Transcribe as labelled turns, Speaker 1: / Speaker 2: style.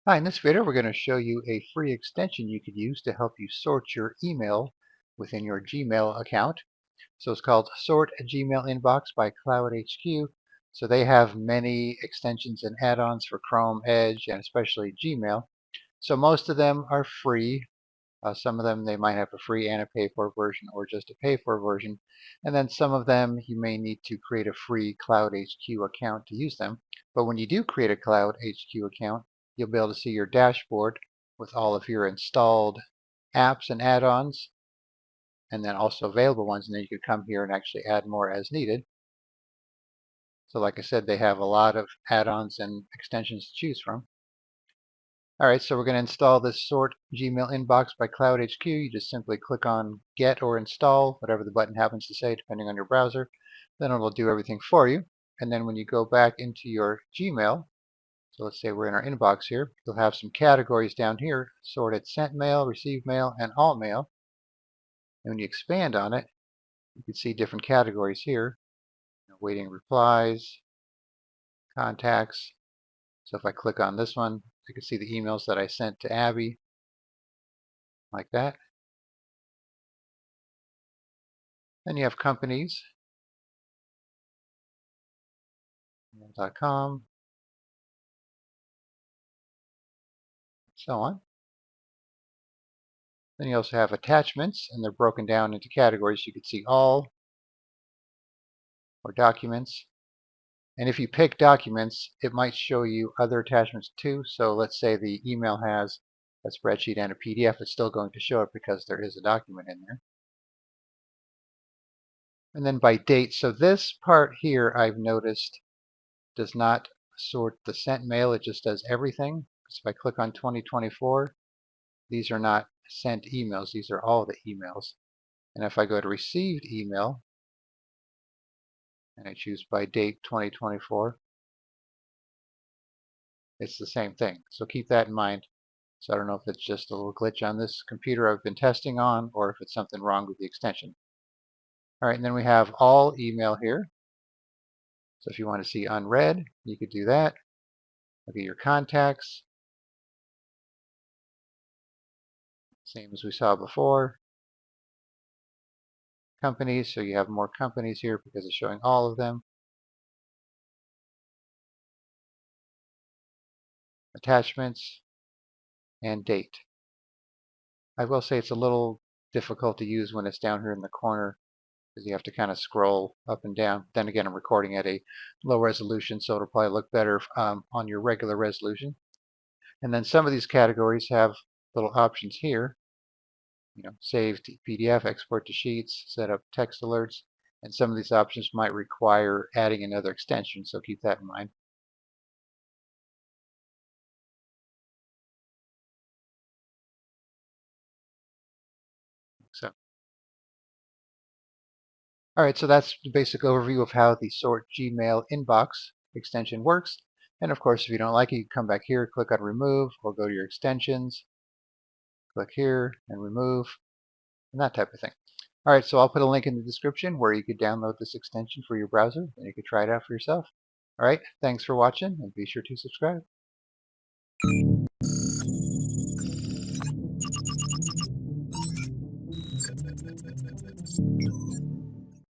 Speaker 1: Hi, in this video we're going to show you a free extension you could use to help you sort your email within your Gmail account. So it's called Sort a Gmail Inbox by Cloud HQ. So they have many extensions and add-ons for Chrome, Edge, and especially Gmail. So most of them are free. Some of them they might have a free and a pay-for version or just a pay-for version. And then some of them you may need to create a free Cloud HQ account to use them. But when you do create a Cloud HQ account, you'll be able to see your dashboard with all of your installed apps and add-ons, and then also available ones. And then you could come here and actually add more as needed. So like I said, they have a lot of add-ons and extensions to choose from. Alright, so we're going to install this Sort Gmail Inbox by Cloud HQ. You just simply click on Get or Install, whatever the button happens to say, depending on your browser. Then it'll do everything for you. And then when you go back into your Gmail, so let's say we're in our inbox here, you'll have some categories down here, sorted sent mail, received mail, and alt mail. And when you expand on it, you can see different categories here, waiting replies, contacts. So if I click on this one, you can see the emails that I sent to Abby, like that. Then you have companies, .com, so on. Then you also have attachments, and they're broken down into categories. You can see all or documents. And if you pick documents, it might show you other attachments too. So let's say the email has a spreadsheet and a PDF. It's still going to show it because there is a document in there. And then by date. So this part here I've noticed does not sort the sent mail. It just does everything. So if I click on 2024, these are not sent emails. These are all the emails. And if I go to received email and I choose by date 2024, it's the same thing. So keep that in mind. So I don't know if it's just a little glitch on this computer I've been testing on or if it's something wrong with the extension. All right, and then we have all email here. So if you want to see unread, you could do that. Look at your contacts. Same as we saw before. Companies, so you have more companies here because it's showing all of them. Attachments and date. I will say it's a little difficult to use when it's down here in the corner because you have to kind of scroll up and down. Then again, I'm recording at a low resolution, so it'll probably look better on your regular resolution. And then some of these categories have little options here. Save to PDF, export to Sheets, set up text alerts, and some of these options might require adding another extension, so keep that in mind. So, all right, so that's the basic overview of how the Sort Gmail Inbox extension works. And of course, if you don't like it, you can come back here, click on Remove, or go to your extensions, click here and remove, and that type of thing. All right, so I'll put a link in the description where you could download this extension for your browser, and you could try it out for yourself. All right, thanks for watching, and be sure to subscribe.